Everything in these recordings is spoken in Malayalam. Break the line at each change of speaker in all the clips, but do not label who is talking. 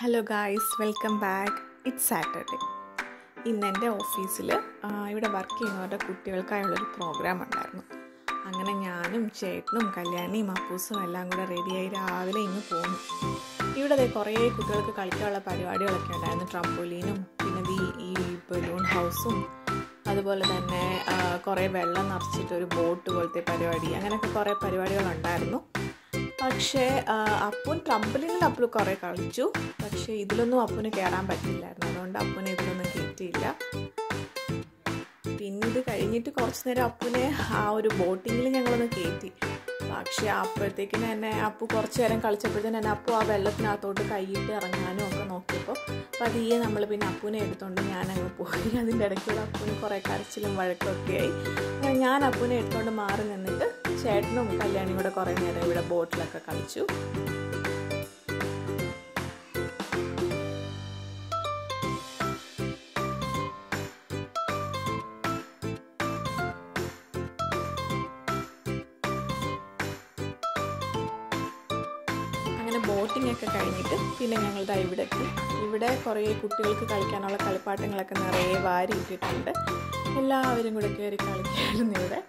Hello guys, welcome back. It's Saturday. ഇന്ന് എൻ്റെ ഓഫീസിൽ ഇവിടെ വർക്ക് ചെയ്യുന്നവരുടെ കുട്ടികൾക്കായുള്ളൊരു പ്രോഗ്രാം ഉണ്ടായിരുന്നു. അങ്ങനെ ഞാനും ചേട്ടനും കല്യാണിയും അപ്പൂസും എല്ലാം കൂടെ റെഡിയായി രാവിലെ ഇങ്ങ് പോന്നു. ഇവിടെ കുറേ കുട്ടികൾക്ക് കളിക്കാനുള്ള പരിപാടികളൊക്കെ ഉണ്ടായിരുന്നു. ട്രംപോലീനും പിന്നെ ഈ ബലൂൺ ഹൗസും അതുപോലെ തന്നെ കുറേ വെള്ളം നിറച്ചിട്ടൊരു ബോട്ട് പോലത്തെ പരിപാടി, അങ്ങനെയൊക്കെ കുറേ പരിപാടികളുണ്ടായിരുന്നു. പക്ഷേ അപ്പൂൻ ട്രംപോലീനിൽ അപ്പു കുറേ കളിച്ചു. പക്ഷേ ഇതിലൊന്നും അപ്പൂന് കയറാൻ പറ്റില്ലായിരുന്നു. അതുകൊണ്ട് അപ്പൂനെ ഇതിലൊന്നും കയറ്റിയില്ല. പിന്നെ ഇത് കഴിഞ്ഞിട്ട് കുറച്ച് നേരം അപ്പൂനെ ആ ഒരു ബോട്ടിങ്ങിൽ ഞങ്ങളൊന്ന് കയറ്റി. പക്ഷേ അപ്പോഴത്തേക്കിന് തന്നെ അപ്പു കുറച്ച് നേരം കളിച്ചപ്പോഴത്തേന് തന്നെ അപ്പു ആ വെള്ളത്തിനകത്തോട്ട് കൈയിട്ട് ഇറങ്ങാനും ഒക്കെ നോക്കിയപ്പോൾ പതിയെ നമ്മൾ പിന്നെ അപ്പൂനെ എടുത്തുകൊണ്ട് ഞാനങ്ങ് പോയി. അതിൻ്റെ ഇടയ്ക്കൂടെ അപ്പൂന് കുറേ കരച്ചിലും വഴക്കൊക്കെ ആയി. ഞാൻ അപ്പൂനെ എടുത്തുകൊണ്ട് മാറി നിന്നിട്ട് ചേട്ടനും കല്യാണിയും കൂടെ കുറേ നേരം ഇവിടെ ബോട്ടിലൊക്കെ കളിച്ചു. അങ്ങനെ ബോട്ടിംഗ് ഒക്കെ കഴിഞ്ഞിട്ട് പിന്നെ ഞങ്ങളുടെ ഇവിടെ കുറേ കുട്ടികൾക്ക് കളിക്കാനുള്ള കളിപ്പാട്ടങ്ങളൊക്കെ നിറയെ വാരി ഇട്ടിട്ടുണ്ട്. എല്ലാവരും കൂടെ കയറി കളിക്കായിരുന്നു ഇവിടെ.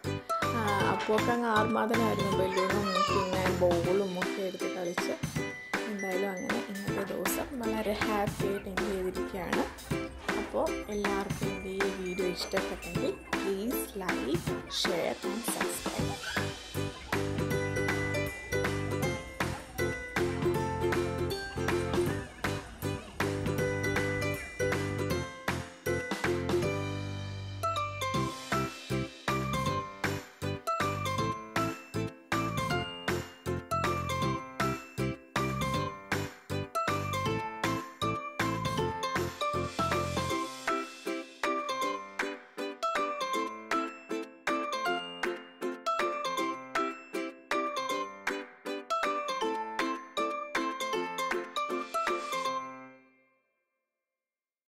അപ്പോഴൊക്കെ അങ്ങ് ആർമാദനായിരുന്നു. ബലൂണും പിന്നെ ബോളും ഒക്കെ എടുത്ത് കളിച്ച്. എന്തായാലും അങ്ങനെ ഇന്നത്തെ ദിവസം വളരെ ഹാപ്പി ആയിട്ട് എൻജോയ് ചെയ്തിരിക്കുകയാണ്. അപ്പോൾ എല്ലാവർക്കും എൻ്റെ ഈ വീഡിയോ ഇഷ്ടപ്പെട്ടെങ്കിൽ please like, share and subscribe.